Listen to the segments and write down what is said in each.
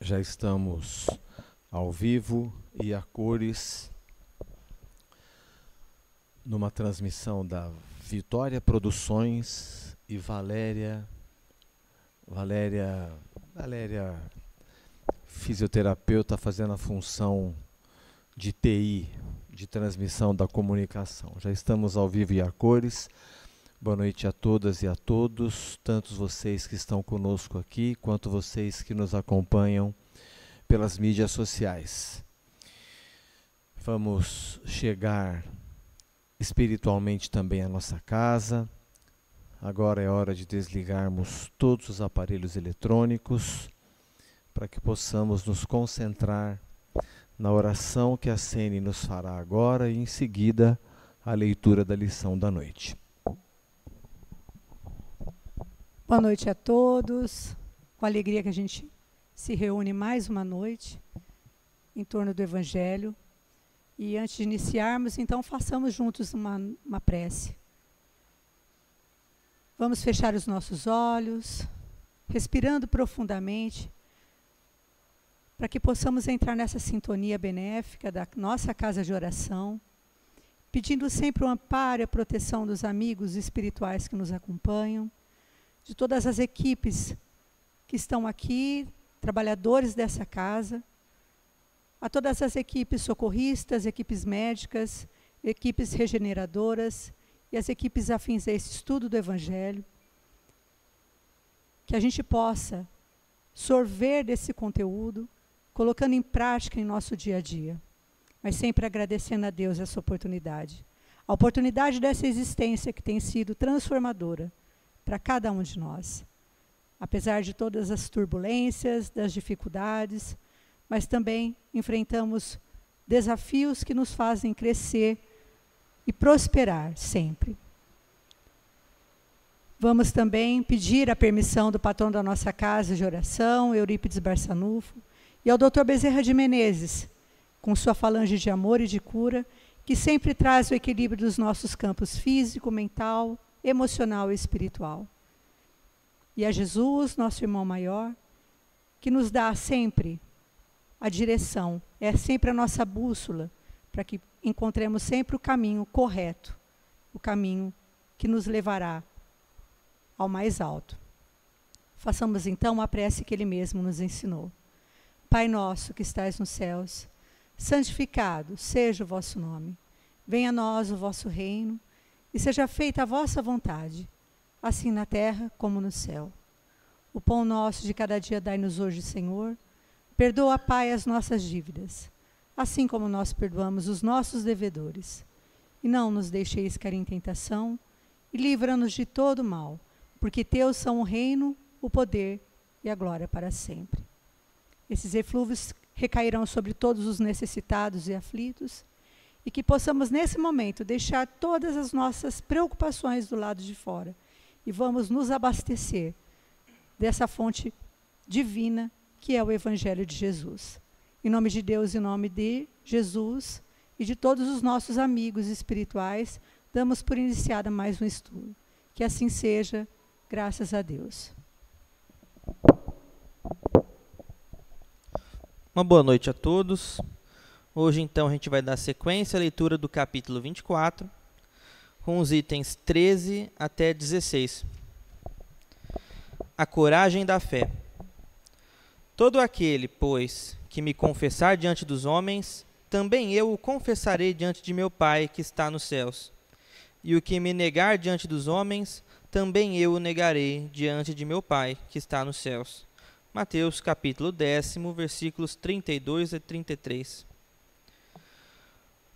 Já estamos ao vivo e a cores numa transmissão da Vitória Produções e Valéria fisioterapeuta, fazendo a função de TI, de transmissão da comunicação. Já estamos ao vivo e a cores. Boa noite a todas e a todos, tanto vocês que estão conosco aqui, quanto vocês que nos acompanham pelas mídias sociais. Vamos chegar espiritualmente também à nossa casa. Agora é hora de desligarmos todos os aparelhos eletrônicos para que possamos nos concentrar na oração que a Sene nos fará agora e em seguida a leitura da lição da noite. Boa noite a todos, com alegria que a gente se reúne mais uma noite em torno do Evangelho. E antes de iniciarmos, então, façamos juntos uma prece. Vamos fechar os nossos olhos, respirando profundamente, para que possamos entrar nessa sintonia benéfica da nossa casa de oração, pedindo sempre o amparo e a proteção dos amigos espirituais que nos acompanham, de todas as equipes que estão aqui, trabalhadores dessa casa, a todas as equipes socorristas, equipes médicas, equipes regeneradoras e as equipes afins a esse estudo do Evangelho, que a gente possa sorver desse conteúdo, colocando em prática em nosso dia a dia, mas sempre agradecendo a Deus essa oportunidade. A oportunidade dessa existência que tem sido transformadora para cada um de nós. Apesar de todas as turbulências, das dificuldades, mas também enfrentamos desafios que nos fazem crescer e prosperar sempre. Vamos também pedir a permissão do patrão da nossa casa de oração, Eurípides Barçanufo, e ao Dr. Bezerra de Menezes, com sua falange de amor e de cura, que sempre traz o equilíbrio dos nossos campos físico, mental, emocional e espiritual. E a Jesus, nosso irmão maior, que nos dá sempre a direção, é sempre a nossa bússola, para que encontremos sempre o caminho correto, o caminho que nos levará ao mais alto. Façamos então a prece que ele mesmo nos ensinou. Pai nosso que estais nos céus, santificado seja o vosso nome. Venha a nós o vosso reino, e seja feita a vossa vontade, assim na terra como no céu. O pão nosso de cada dia dai-nos hoje, Senhor. Perdoa, Pai, as nossas dívidas, assim como nós perdoamos os nossos devedores. E não nos deixeis cair em tentação, e livra-nos de todo mal, porque teus são o reino, o poder e a glória para sempre. Esses eflúvios recairão sobre todos os necessitados e aflitos, e que possamos nesse momento deixar todas as nossas preocupações do lado de fora e vamos nos abastecer dessa fonte divina que é o Evangelho de Jesus. Em nome de Deus, em nome de Jesus e de todos os nossos amigos espirituais, damos por iniciada mais um estudo. Que assim seja, graças a Deus. Uma boa noite a todos. Hoje, então, a gente vai dar sequência à leitura do capítulo 24, com os itens 13 até 16. A coragem da fé. Todo aquele, pois, que me confessar diante dos homens, também eu o confessarei diante de meu Pai que está nos céus. E o que me negar diante dos homens, também eu o negarei diante de meu Pai que está nos céus. Mateus capítulo 10, versículos 32 a 33.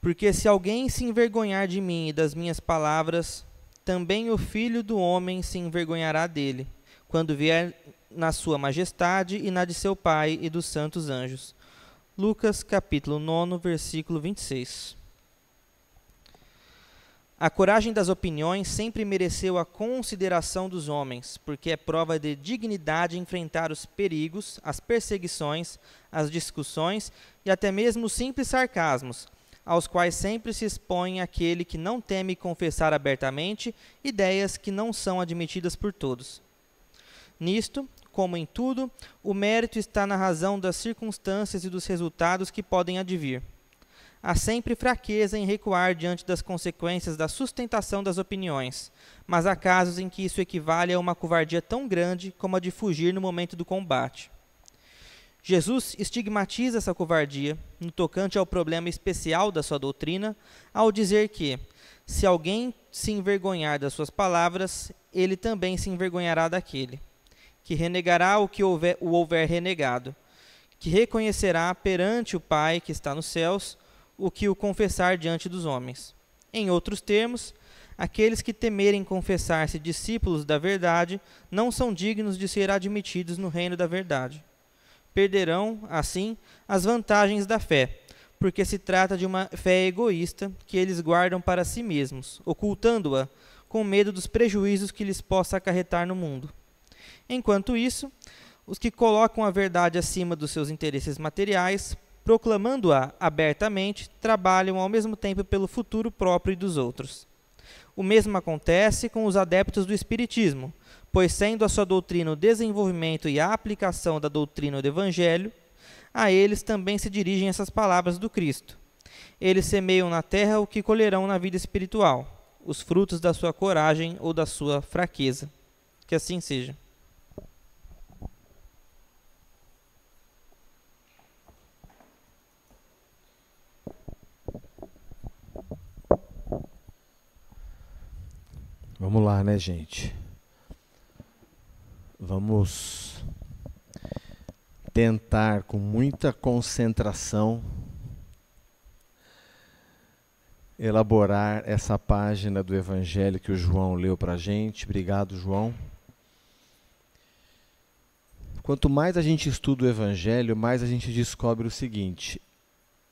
Porque se alguém se envergonhar de mim e das minhas palavras, também o Filho do Homem se envergonhará dele, quando vier na sua majestade e na de seu Pai e dos santos anjos. Lucas capítulo 9, versículo 26. A coragem das opiniões sempre mereceu a consideração dos homens, porque é prova de dignidade enfrentar os perigos, as perseguições, as discussões e até mesmo os simples sarcasmos, aos quais sempre se expõe aquele que não teme confessar abertamente ideias que não são admitidas por todos. Nisto, como em tudo, o mérito está na razão das circunstâncias e dos resultados que podem advir. Há sempre fraqueza em recuar diante das consequências da sustentação das opiniões, mas há casos em que isso equivale a uma covardia tão grande como a de fugir no momento do combate. Jesus estigmatiza essa covardia no tocante ao problema especial da sua doutrina, ao dizer que, se alguém se envergonhar das suas palavras, ele também se envergonhará daquele, que renegará o que o houver renegado, que reconhecerá perante o Pai que está nos céus o que o confessar diante dos homens. Em outros termos, aqueles que temerem confessar-se discípulos da verdade não são dignos de ser admitidos no reino da verdade. Perderão, assim, as vantagens da fé, porque se trata de uma fé egoísta que eles guardam para si mesmos, ocultando-a com medo dos prejuízos que lhes possa acarretar no mundo. Enquanto isso, os que colocam a verdade acima dos seus interesses materiais, proclamando-a abertamente, trabalham ao mesmo tempo pelo futuro próprio e dos outros. O mesmo acontece com os adeptos do Espiritismo, pois sendo a sua doutrina o desenvolvimento e a aplicação da doutrina do Evangelho, a eles também se dirigem essas palavras do Cristo. Eles semeiam na terra o que colherão na vida espiritual, os frutos da sua coragem ou da sua fraqueza. Que assim seja. Vamos lá, né, gente? Vamos tentar com muita concentração elaborar essa página do Evangelho que o João leu para a gente. Obrigado, João. Quanto mais a gente estuda o Evangelho, mais a gente descobre o seguinte: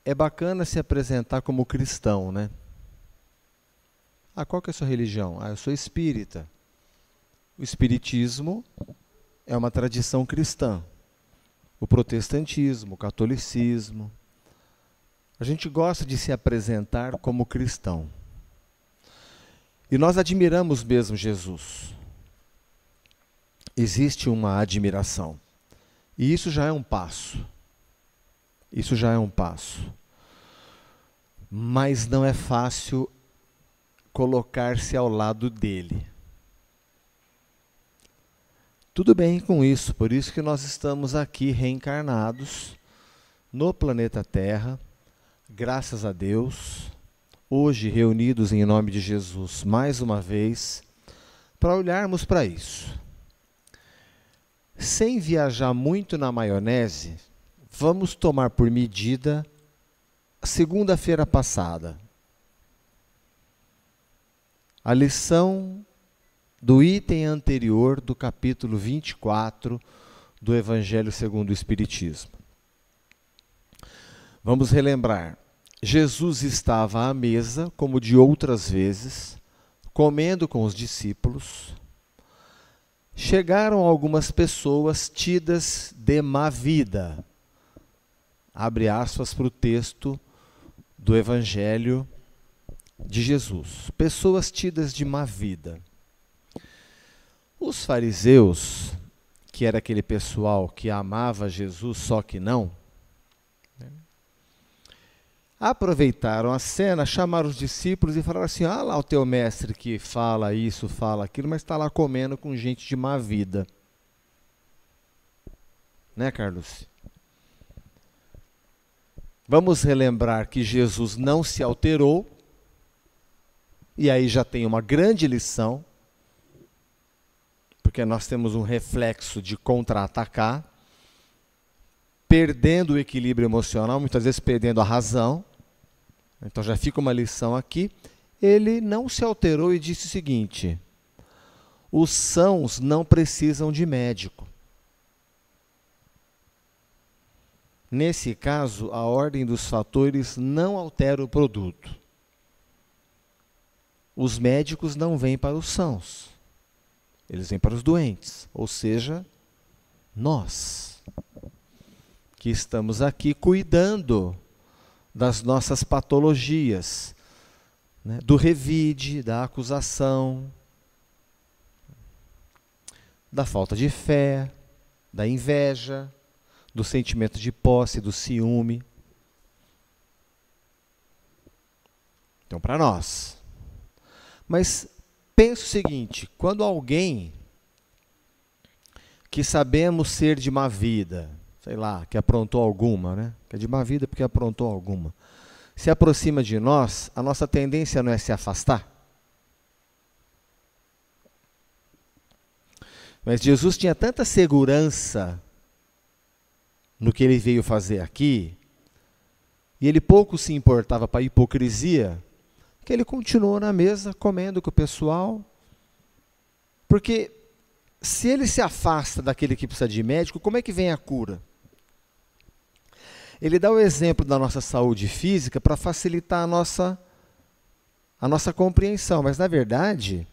é bacana se apresentar como cristão, né? Ah, qual que é a sua religião? Ah, eu sou espírita. O espiritismo é uma tradição cristã. O protestantismo, o catolicismo. A gente gosta de se apresentar como cristão. E nós admiramos mesmo Jesus. Existe uma admiração. E isso já é um passo. Isso já é um passo. Mas não é fácil colocar-se ao lado dele. Tudo bem com isso, por isso que nós estamos aqui reencarnados no planeta Terra, graças a Deus, hoje reunidos em nome de Jesus mais uma vez, para olharmos para isso. Sem viajar muito na maionese, vamos tomar por medida a segunda-feira passada. A lição do item anterior do capítulo 24 do Evangelho segundo o Espiritismo. Vamos relembrar. Jesus estava à mesa, como de outras vezes, comendo com os discípulos. Chegaram algumas pessoas tidas de má vida. Abre aspas para o texto do Evangelho de Jesus. Pessoas tidas de má vida. Os fariseus, que era aquele pessoal que amava Jesus, só que não, aproveitaram a cena, chamaram os discípulos e falaram assim: ah lá o teu mestre que fala isso, fala aquilo, mas está lá comendo com gente de má vida. Né, Carlos? Vamos relembrar que Jesus não se alterou, e aí já tem uma grande lição, porque nós temos um reflexo de contra-atacar, perdendo o equilíbrio emocional, muitas vezes perdendo a razão. Então já fica uma lição aqui. Ele não se alterou e disse o seguinte: os sãos não precisam de médico. Nesse caso, a ordem dos fatores não altera o produto. Os médicos não vêm para os sãos, eles vêm para os doentes, ou seja, nós, que estamos aqui cuidando das nossas patologias, né, do revide, da acusação, da falta de fé, da inveja, do sentimento de posse, do ciúme. Então, para nós. Mas pensa o seguinte, quando alguém que sabemos ser de má vida, sei lá, que aprontou alguma, né? Que é de má vida porque aprontou alguma, se aproxima de nós, a nossa tendência não é se afastar? Mas Jesus tinha tanta segurança no que ele veio fazer aqui, e ele pouco se importava para a hipocrisia, que ele continuou na mesa comendo com o pessoal. Porque se ele se afasta daquele que precisa de médico, como é que vem a cura? Ele dá o exemplo da nossa saúde física para facilitar a nossa compreensão, mas na verdade,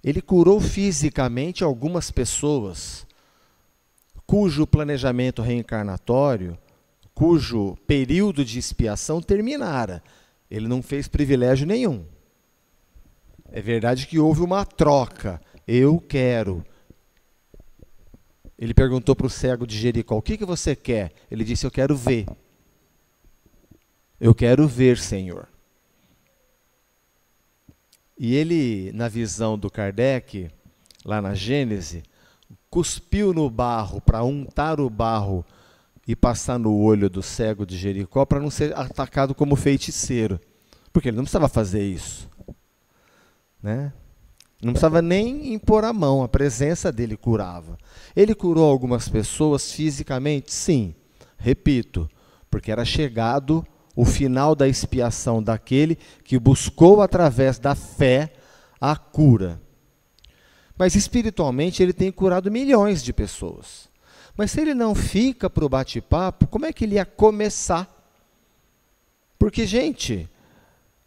ele curou fisicamente algumas pessoas cujo planejamento reencarnatório, cujo período de expiação terminara. Ele não fez privilégio nenhum. É verdade que houve uma troca. Eu quero. Ele perguntou para o cego de Jericó, o que você quer? Ele disse, eu quero ver. Eu quero ver, Senhor. E ele, na visão do Kardec, lá na Gênese, cuspiu no barro para untar o barro e passar no olho do cego de Jericó para não ser atacado como feiticeiro. Porque ele não precisava fazer isso. Né? Não precisava nem impor a mão, a presença dele curava. Ele curou algumas pessoas fisicamente? Sim, repito, porque era chegado o final da expiação daquele que buscou através da fé a cura. Mas espiritualmente ele tem curado milhões de pessoas. Mas se ele não fica para o bate-papo, como é que ele ia começar? Porque, gente,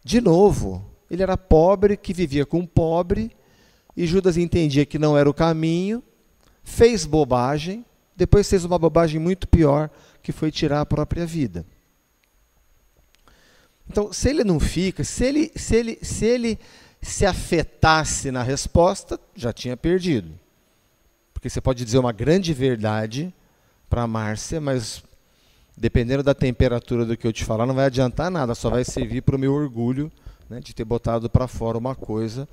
de novo, ele era pobre, que vivia com pobre, e Judas entendia que não era o caminho, fez bobagem, depois fez uma bobagem muito pior, que foi tirar a própria vida. Então, se ele não fica, se ele se afetasse na resposta, já tinha perdido. Porque você pode dizer uma grande verdade para a Márcia, mas dependendo da temperatura do que eu te falar, não vai adiantar nada, só vai servir para o meu orgulho, né, de ter botado para fora uma coisa,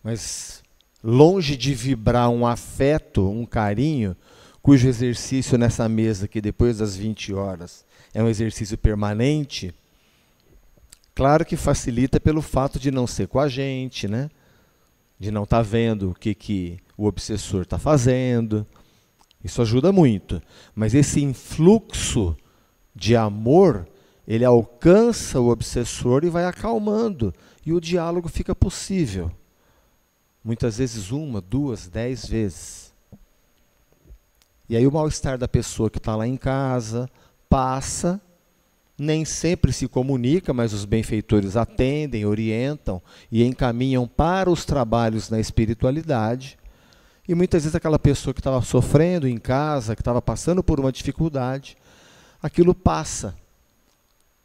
mas longe de vibrar um afeto, um carinho, cujo exercício nessa mesa, que depois das 20 horas é um exercício permanente, claro que facilita pelo fato de não ser com a gente, né? De não estar vendo o que o obsessor está fazendo. Isso ajuda muito. Mas esse influxo de amor, ele alcança o obsessor e vai acalmando. E o diálogo fica possível. Muitas vezes 1, 2, 10 vezes. E aí o mal-estar da pessoa que está lá em casa passa. Nem sempre se comunica, mas os benfeitores atendem, orientam e encaminham para os trabalhos na espiritualidade. E muitas vezes aquela pessoa que estava sofrendo em casa, que estava passando por uma dificuldade, aquilo passa.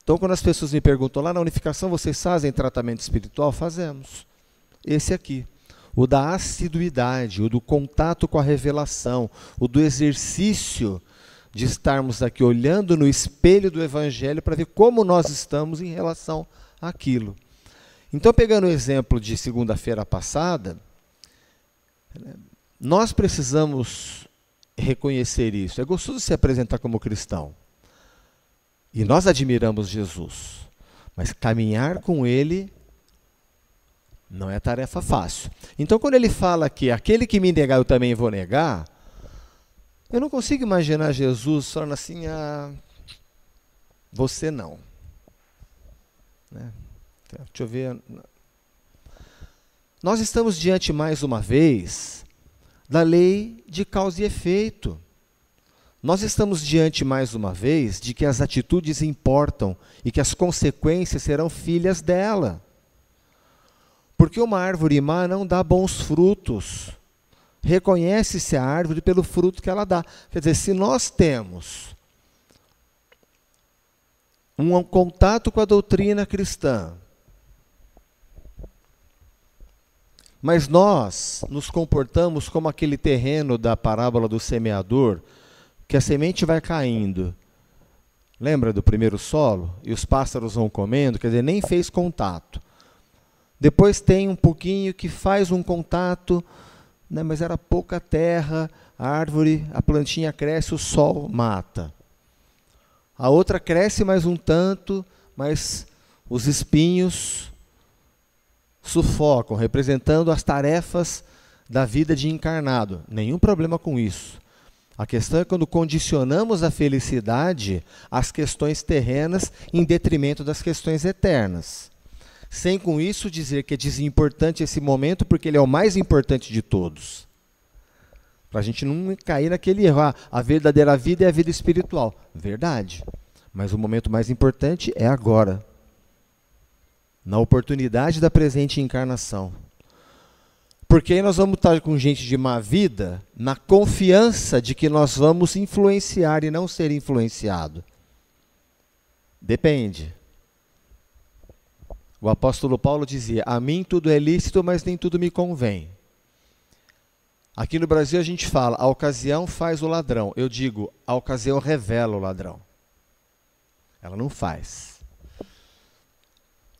Então, quando as pessoas me perguntam, lá na unificação vocês fazem tratamento espiritual? Fazemos. Esse aqui. O da assiduidade, o do contato com a revelação, o do exercício de estarmos aqui olhando no espelho do Evangelho para ver como nós estamos em relação àquilo. Então, pegando o exemplo de segunda-feira passada, nós precisamos reconhecer isso. É gostoso se apresentar como cristão. E nós admiramos Jesus. Mas caminhar com Ele não é tarefa fácil. Então, quando ele fala que aquele que me negar, eu também vou negar, eu não consigo imaginar Jesus falando assim, você não. Né? Deixa eu ver. Nós estamos diante, mais uma vez, da lei de causa e efeito. Nós estamos diante, mais uma vez, de que as atitudes importam e que as consequências serão filhas dela. Porque uma árvore má não dá bons frutos. Reconhece-se a árvore pelo fruto que ela dá. Quer dizer, se nós temos um contato com a doutrina cristã, Mas nós nos comportamos como aquele terreno da parábola do semeador, que a semente vai caindo. Lembra do primeiro solo? E os pássaros vão comendo, quer dizer, nem fez contato. Depois tem um pouquinho que faz um contato, né, mas era pouca terra, a árvore, a plantinha cresce, o sol mata. A outra cresce mais um tanto, mas os espinhos sufocam, representando as tarefas da vida de encarnado. Nenhum problema com isso. A questão é quando condicionamos a felicidade às questões terrenas em detrimento das questões eternas. Sem com isso dizer que é desimportante esse momento, porque ele é o mais importante de todos. Para a gente não cair naquele erro. A verdadeira vida é a vida espiritual. Verdade. Mas o momento mais importante é agora. Na oportunidade da presente encarnação. Porque aí nós vamos estar com gente de má vida, na confiança de que nós vamos influenciar e não ser influenciado. Depende. O apóstolo Paulo dizia, a mim tudo é lícito, mas nem tudo me convém. Aqui no Brasil a gente fala, a ocasião faz o ladrão. Eu digo, a ocasião revela o ladrão. Ela não faz.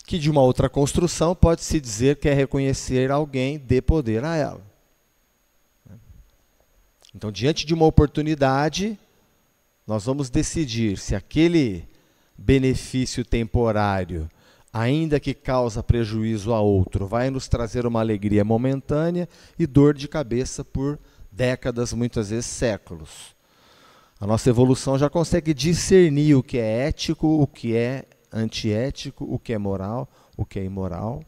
Que de uma outra construção pode-se dizer que é reconhecer alguém, dê poder a ela. Então, diante de uma oportunidade, nós vamos decidir se aquele benefício temporário, ainda que causa prejuízo a outro, vai nos trazer uma alegria momentânea e dor de cabeça por décadas, muitas vezes séculos. A nossa evolução já consegue discernir o que é ético, o que é antiético, o que é moral, o que é imoral.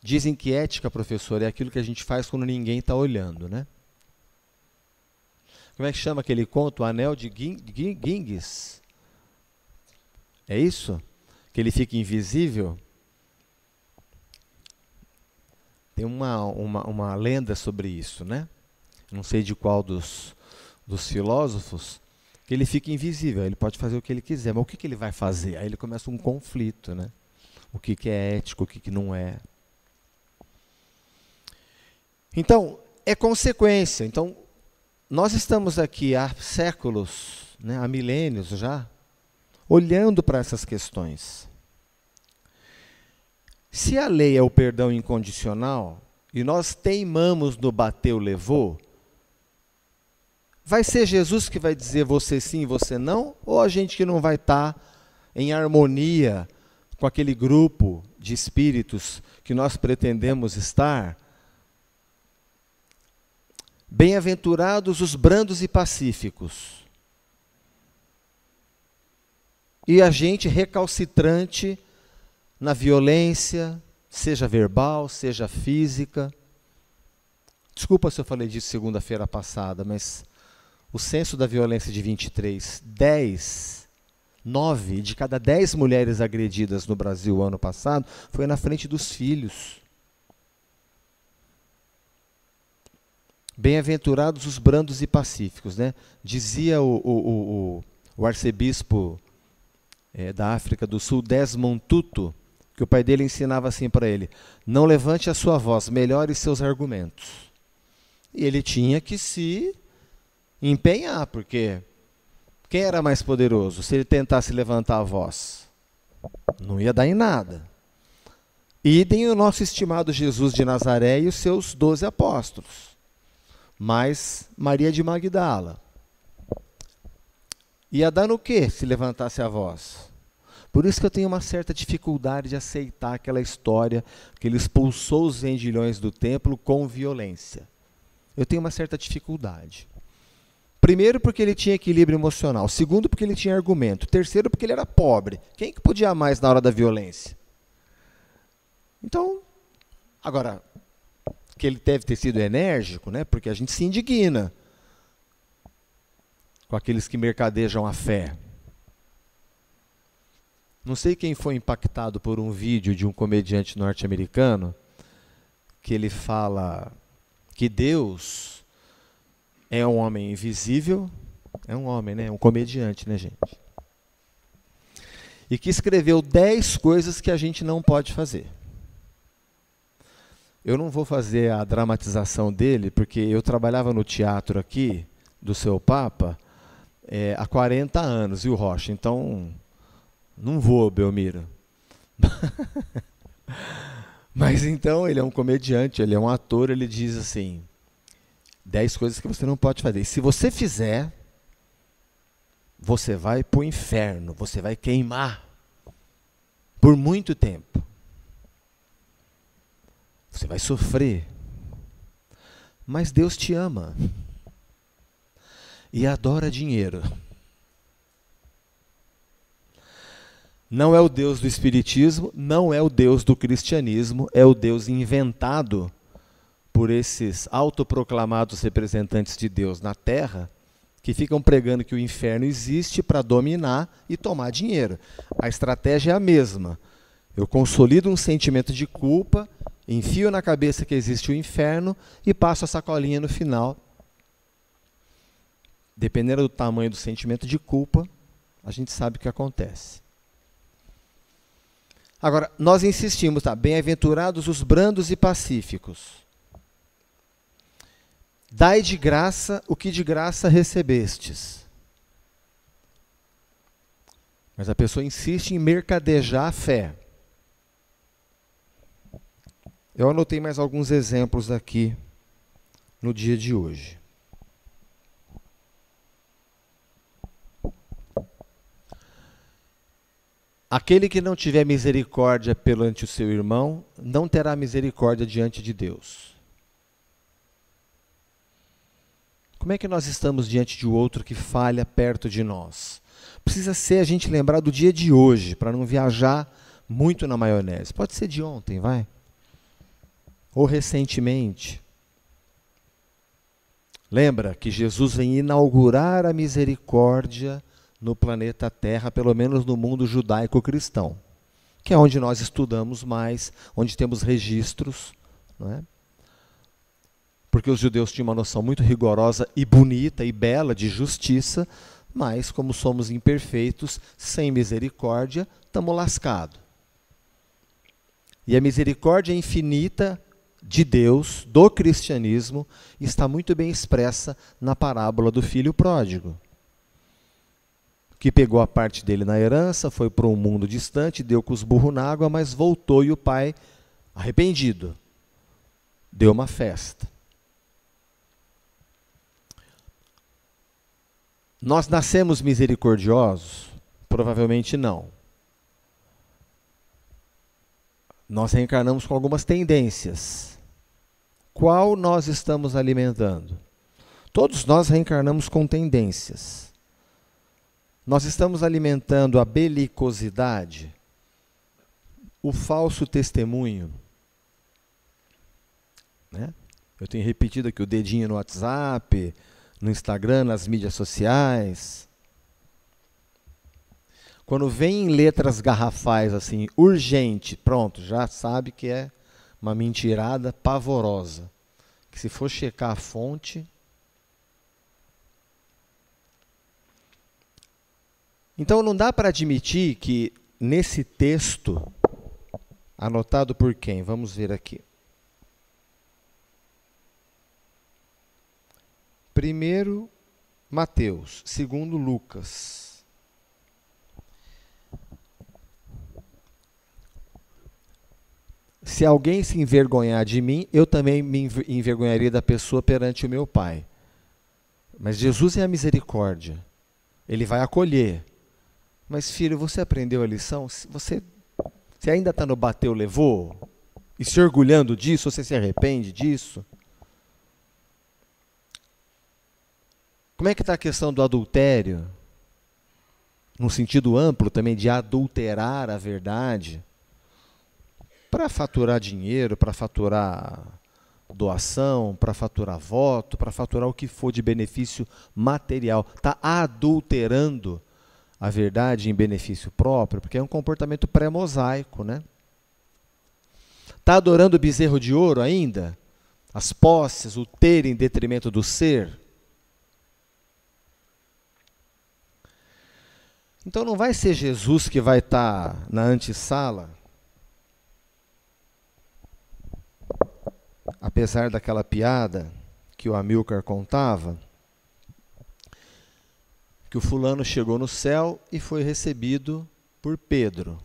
Dizem que ética, professor, é aquilo que a gente faz quando ninguém está olhando, né? Como é que chama aquele conto? O Anel de Genghis? É isso? Que ele fica invisível? Tem uma lenda sobre isso, né? Não sei de qual dos filósofos, que ele fica invisível, ele pode fazer o que ele quiser, mas o que ele vai fazer? Aí ele começa um conflito, né? O que é ético, o que não é. Então, é consequência. Então, nós estamos aqui há séculos, né, há milênios já, olhando para essas questões. Se a lei é o perdão incondicional, e nós teimamos no bateu, levou, vai ser Jesus que vai dizer você sim, você não? Ou a gente que não vai estar em harmonia com aquele grupo de espíritos que nós pretendemos estar? Bem-aventurados os brandos e pacíficos. E a gente recalcitrante na violência, seja verbal, seja física. Desculpa se eu falei disso segunda-feira passada, mas o censo da violência de 23, 9 de cada 10 mulheres agredidas no Brasil ano passado foi na frente dos filhos. Bem-aventurados os brandos e pacíficos, né? Dizia o arcebispo da África do Sul, Desmond Tutu, que o pai dele ensinava assim para ele, não levante a sua voz, melhore seus argumentos. E ele tinha que se empenhar, porque quem era mais poderoso? Se ele tentasse levantar a voz, não ia dar em nada. Idem o nosso estimado Jesus de Nazaré e os seus 12 apóstolos. Mas Maria de Magdala ia dar no quê se levantasse a voz? Por isso que eu tenho uma certa dificuldade de aceitar aquela história que ele expulsou os vendilhões do templo com violência. Eu tenho uma certa dificuldade. Primeiro, porque ele tinha equilíbrio emocional. Segundo, porque ele tinha argumento. Terceiro, porque ele era pobre. Quem que podia mais na hora da violência? Então, agora, que ele deve ter sido enérgico, né? Porque a gente se indigna com aqueles que mercadejam a fé. Não sei quem foi impactado por um vídeo de um comediante norte-americano que ele fala que Deus é um homem invisível, é um homem, né? Um comediante, né, gente? E que escreveu 10 coisas que a gente não pode fazer. Eu não vou fazer a dramatização dele, porque eu trabalhava no teatro aqui, do Seu Papa, há 40 anos, viu, Rocha? Então, não vou, Belmiro. Mas então, ele é um comediante, ele é um ator, ele diz assim, 10 coisas que você não pode fazer. E se você fizer, você vai para o inferno, você vai queimar por muito tempo. Você vai sofrer. Mas Deus te ama. E adora dinheiro. Não é o Deus do espiritismo, não é o Deus do cristianismo, é o Deus inventado por esses autoproclamados representantes de Deus na Terra, que ficam pregando que o inferno existe para dominar e tomar dinheiro. A estratégia é a mesma. Eu consolido um sentimento de culpa, enfio na cabeça que existe o inferno e passo a sacolinha no final. Dependendo do tamanho do sentimento de culpa, a gente sabe o que acontece. Agora, nós insistimos, tá? Bem-aventurados os brandos e pacíficos. Dai de graça o que de graça recebestes. Mas a pessoa insiste em mercadejar a fé. Eu anotei mais alguns exemplos aqui no dia de hoje. Aquele que não tiver misericórdia perante o seu irmão, não terá misericórdia diante de Deus. Como é que nós estamos diante de outro que falha perto de nós? Precisa ser a gente lembrar do dia de hoje, para não viajar muito na maionese. Pode ser de ontem, vai. Ou recentemente. Lembra que Jesus vem inaugurar a misericórdia no planeta Terra, pelo menos no mundo judaico-cristão, que é onde nós estudamos mais, onde temos registros, não é? Porque os judeus tinham uma noção muito rigorosa e bonita e bela de justiça, mas como somos imperfeitos, sem misericórdia, estamos lascados. E a misericórdia infinita de Deus, do cristianismo, está muito bem expressa na parábola do filho pródigo, que pegou a parte dele na herança, foi para um mundo distante, deu com os burros na água, mas voltou e o pai, arrependido, deu uma festa. Nós nascemos misericordiosos? Provavelmente não. Nós reencarnamos com algumas tendências. Qual nós estamos alimentando? Todos nós reencarnamos com tendências. Nós estamos alimentando a belicosidade, o falso testemunho, né? Eu tenho repetido aqui o dedinho no WhatsApp, no Instagram, nas mídias sociais. Quando vem em letras garrafais assim, urgente, pronto, já sabe que é uma mentirada pavorosa. Que se for checar a fonte... Então não dá para admitir que nesse texto, anotado por quem? Vamos ver aqui. Primeiro, Mateus. Segundo, Lucas. Se alguém se envergonhar de mim, eu também me envergonharia da pessoa perante o meu Pai. Mas Jesus é a misericórdia. Ele vai acolher. Mas, filho, você aprendeu a lição? Você ainda está no bateu, levou? E se orgulhando disso? Você se arrepende disso? Como é que está a questão do adultério? No sentido amplo também de adulterar a verdade. Para faturar dinheiro, para faturar doação, para faturar voto, para faturar o que for de benefício material. Está adulterando a verdade em benefício próprio, porque é um comportamento pré-mosaico, né? Está adorando o bezerro de ouro ainda? As posses, o ter em detrimento do ser? Então não vai ser Jesus que vai estar na antessala apesar daquela piada que o Amilcar contava, que o fulano chegou no céu e foi recebido por Pedro,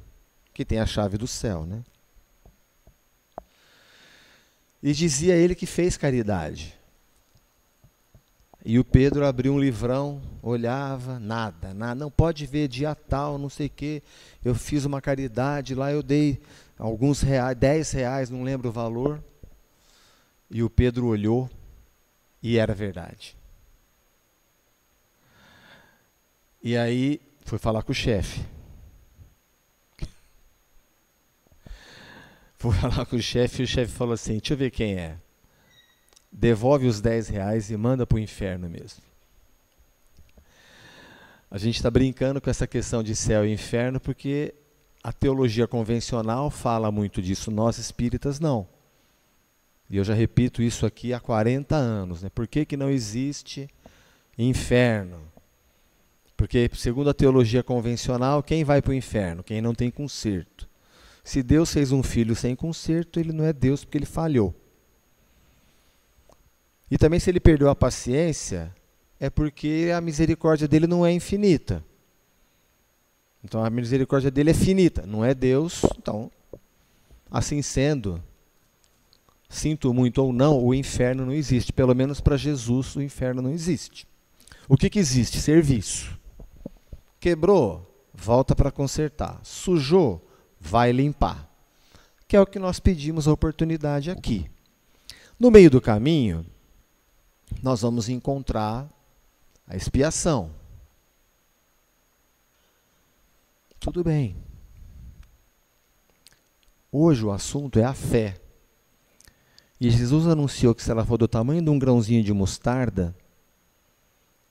que tem a chave do céu, né? E dizia ele que fez caridade. E o Pedro abriu um livrão, olhava, nada, não pode ver dia tal, não sei o quê. Eu fiz uma caridade, lá eu dei alguns reais, 10 reais, não lembro o valor. E o Pedro olhou e era verdade. E aí foi falar com o chefe. Foi falar com o chefe e o chefe falou assim, deixa eu ver quem é. Devolve os 10 reais e manda para o inferno mesmo. A gente está brincando com essa questão de céu e inferno porque a teologia convencional fala muito disso, nós espíritas não. E eu já repito isso aqui há 40 anos. Né? Por que não existe inferno? Porque, segundo a teologia convencional, quem vai para o inferno? Quem não tem conserto. Se Deus fez um filho sem conserto, ele não é Deus porque ele falhou. E também se ele perdeu a paciência, é porque a misericórdia dele não é infinita. Então a misericórdia dele é finita, não é Deus. Então, assim sendo, sinto muito ou não, o inferno não existe. Pelo menos para Jesus o inferno não existe. O que existe? Serviço. Quebrou, volta para consertar. Sujou, vai limpar. Que é o que nós pedimos a oportunidade aqui. No meio do caminho, nós vamos encontrar a expiação. Tudo bem. Hoje o assunto é a fé. E Jesus anunciou que se ela for do tamanho de um grãozinho de mostarda,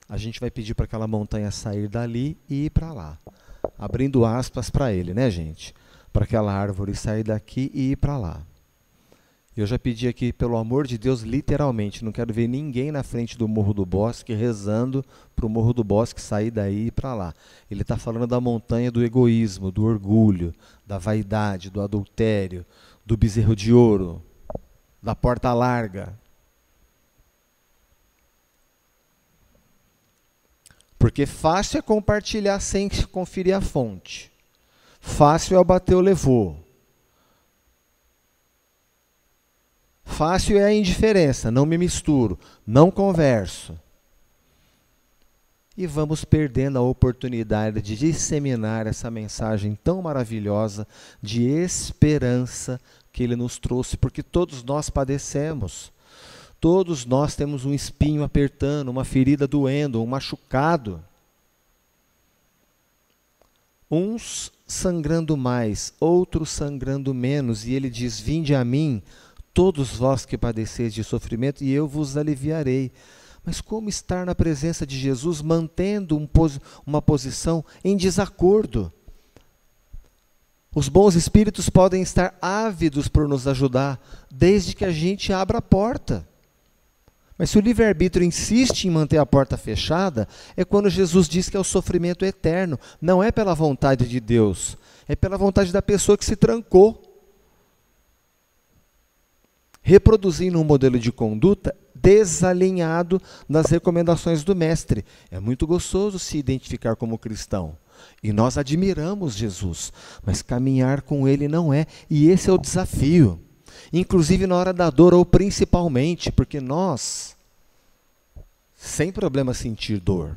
a gente vai pedir para aquela montanha sair dali e ir para lá. Abrindo aspas para ele, né, gente? Para aquela árvore sair daqui e ir para lá. Eu já pedi aqui, pelo amor de Deus, literalmente, não quero ver ninguém na frente do Morro do Bosque rezando para o Morro do Bosque sair daí e ir para lá. Ele está falando da montanha do egoísmo, do orgulho, da vaidade, do adultério, do bezerro de ouro, da porta larga. Porque fácil é compartilhar sem conferir a fonte. Fácil é o bateu, levou. Fácil é a indiferença, não me misturo, não converso. E vamos perdendo a oportunidade de disseminar essa mensagem tão maravilhosa de esperança que ele nos trouxe, porque todos nós padecemos. Todos nós temos um espinho apertando, uma ferida doendo, um machucado. Uns sangrando mais, outros sangrando menos. E ele diz, vinde a mim, todos vós que padeceis de sofrimento, e eu vos aliviarei. Mas como estar na presença de Jesus mantendo uma posição em desacordo? Os bons espíritos podem estar ávidos por nos ajudar, desde que a gente abra a porta. Mas se o livre-arbítrio insiste em manter a porta fechada, é quando Jesus diz que é o sofrimento eterno. Não é pela vontade de Deus, é pela vontade da pessoa que se trancou. Reproduzindo um modelo de conduta desalinhado das recomendações do Mestre. É muito gostoso se identificar como cristão. E nós admiramos Jesus, mas caminhar com Ele não é. E esse é o desafio. Inclusive na hora da dor, ou principalmente, porque nós, sem problema sentir dor,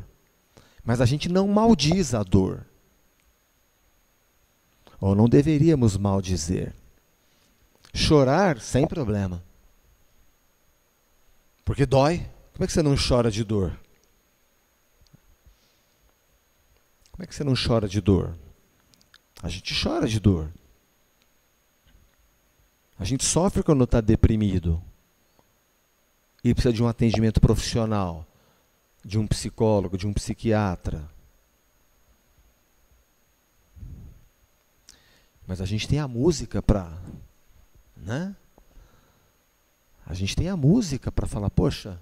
mas a gente não maldiz a dor. Ou não deveríamos maldizer. Chorar, sem problema. Porque dói. Como é que você não chora de dor? Como é que você não chora de dor? A gente chora de dor. A gente sofre quando está deprimido. E precisa de um atendimento profissional. De um psicólogo, de um psiquiatra. Mas a gente tem a música para... né? A gente tem a música para falar, poxa,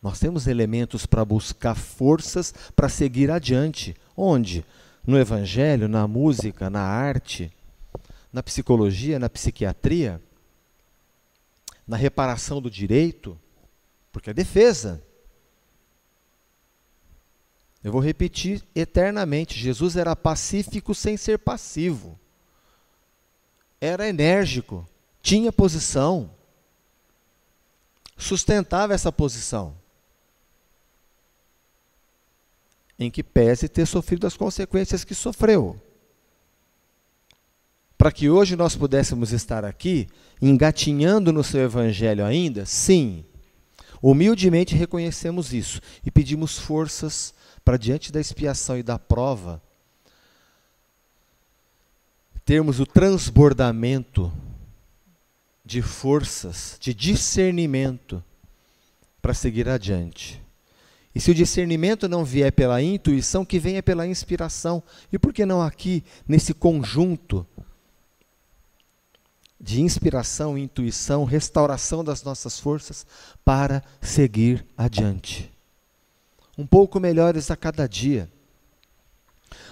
nós temos elementos para buscar forças para seguir adiante. Onde? No Evangelho, na música, na arte, na psicologia, na psiquiatria. na reparação do direito, porque é defesa. Eu vou repetir eternamente, Jesus era pacífico sem ser passivo. Era enérgico, tinha posição, sustentava essa posição, em que pese ter sofrido as consequências que sofreu. Para que hoje nós pudéssemos estar aqui, engatinhando no seu evangelho ainda, sim, humildemente reconhecemos isso e pedimos forças para, diante da expiação e da prova, termos o transbordamento de forças, de discernimento para seguir adiante. E se o discernimento não vier pela intuição, que venha pela inspiração. E por que não aqui, nesse conjunto de inspiração, intuição, restauração das nossas forças para seguir adiante? Um pouco melhores a cada dia,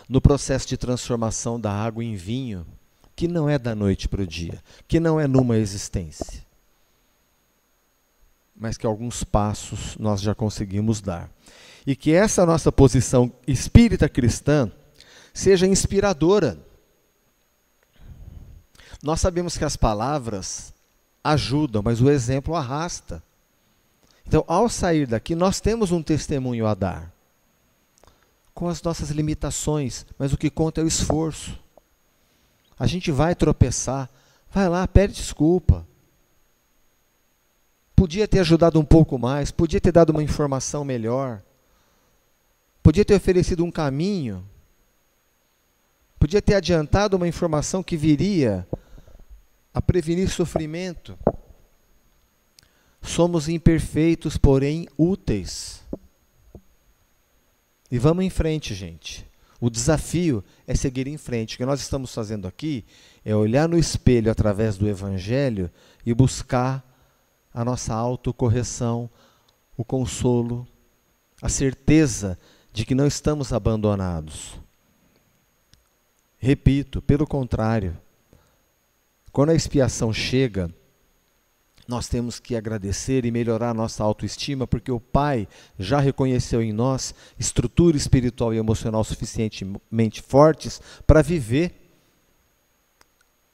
no processo de transformação da água em vinho, que não é da noite para o dia, que não é numa existência, mas que alguns passos nós já conseguimos dar. E que essa nossa posição espírita cristã seja inspiradora. Nós sabemos que as palavras ajudam, mas o exemplo arrasta. Então, ao sair daqui, nós temos um testemunho a dar, com as nossas limitações, mas o que conta é o esforço. A gente vai tropeçar, vai lá, pede desculpa. Podia ter ajudado um pouco mais, podia ter dado uma informação melhor, podia ter oferecido um caminho, podia ter adiantado uma informação que viria a prevenir sofrimento. Somos imperfeitos, porém úteis. E vamos em frente, gente. O desafio é seguir em frente. O que nós estamos fazendo aqui é olhar no espelho através do Evangelho e buscar a nossa autocorreção, o consolo, a certeza de que não estamos abandonados. Repito, pelo contrário, quando a expiação chega, nós temos que agradecer e melhorar a nossa autoestima, porque o Pai já reconheceu em nós estrutura espiritual e emocional suficientemente fortes para viver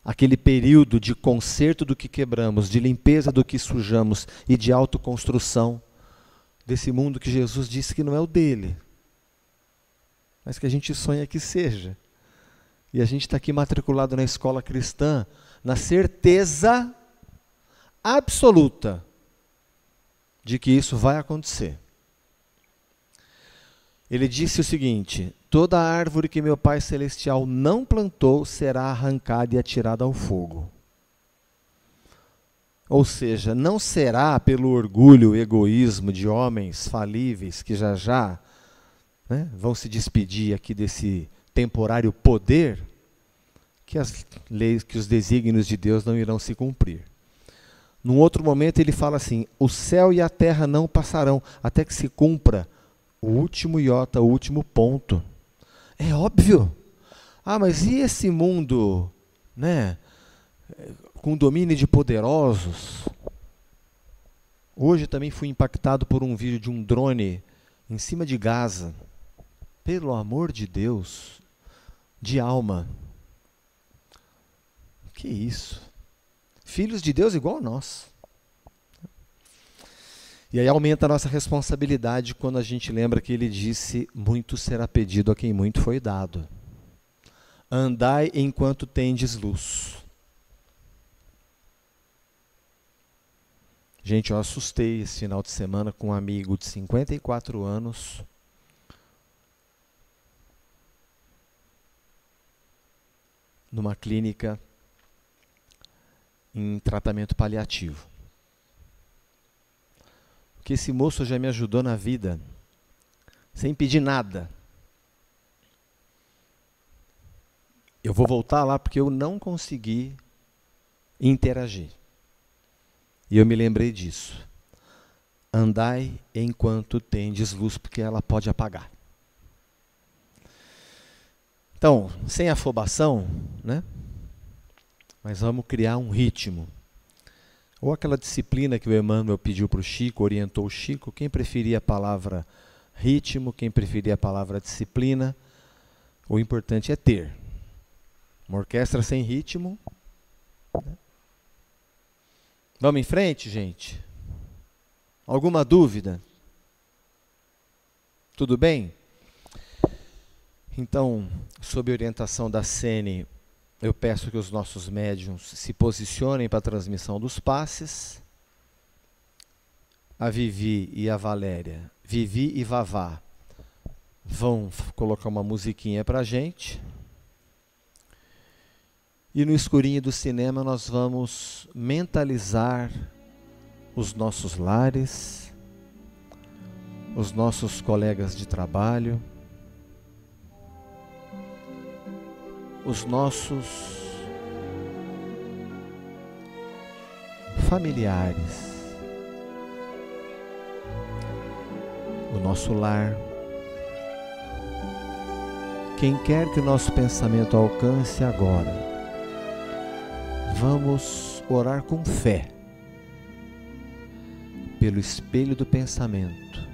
aquele período de conserto do que quebramos, de limpeza do que sujamos e de autoconstrução desse mundo que Jesus disse que não é o dele, mas que a gente sonha que seja. E a gente está aqui matriculado na escola cristã, na certeza absoluta de que isso vai acontecer. Ele disse o seguinte: toda árvore que meu Pai Celestial não plantou será arrancada e atirada ao fogo. Ou seja, não será pelo orgulho e egoísmo de homens falíveis que já vão se despedir aqui desse temporário poder, que as leis, que os desígnios de Deus não irão se cumprir. Num outro momento ele fala assim: o céu e a terra não passarão, até que se cumpra o último iota, o último ponto. É óbvio. Ah, mas e esse mundo, com domínio de poderosos? Hoje também fui impactado por um vídeo de um drone em cima de Gaza. Pelo amor de Deus, de alma. Que isso? Filhos de Deus igual a nós. E aí aumenta a nossa responsabilidade quando a gente lembra que ele disse: muito será pedido a quem muito foi dado. Andai enquanto tendes luz. Gente, eu assustei esse final de semana com um amigo de 54 anos, numa clínica em tratamento paliativo. Porque esse moço já me ajudou na vida, sem pedir nada. Eu vou voltar lá porque eu não consegui interagir. E eu me lembrei disso. Andai enquanto tendes luz, porque ela pode apagar. Então, sem afobação, mas vamos criar um ritmo. Ou aquela disciplina que o Emmanuel pediu para o Chico, orientou o Chico, quem preferia a palavra ritmo, quem preferia a palavra disciplina, o importante é ter. Uma orquestra sem ritmo. Né? Vamos em frente, gente? Alguma dúvida? Tudo bem? Então, sob orientação da Sene, eu peço que os nossos médiuns se posicionem para a transmissão dos passes. A Vivi e a Valéria, Vivi e Vavá, vão colocar uma musiquinha para a gente. E no escurinho do cinema nós vamos mentalizar os nossos lares, os nossos colegas de trabalho, os nossos familiares, o nosso lar. Quem quer que o nosso pensamento alcance agora, vamos orar com fé, pelo espelho do pensamento,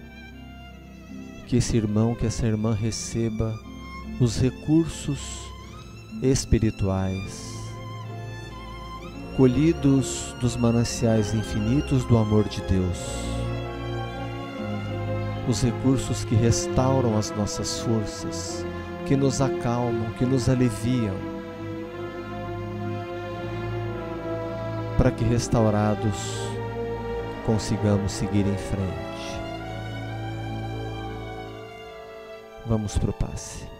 que esse irmão, que essa irmã receba os recursos espirituais, colhidos dos mananciais infinitos do amor de Deus, os recursos que restauram as nossas forças, que nos acalmam, que nos aliviam, para que restaurados consigamos seguir em frente. Vamos para o passe.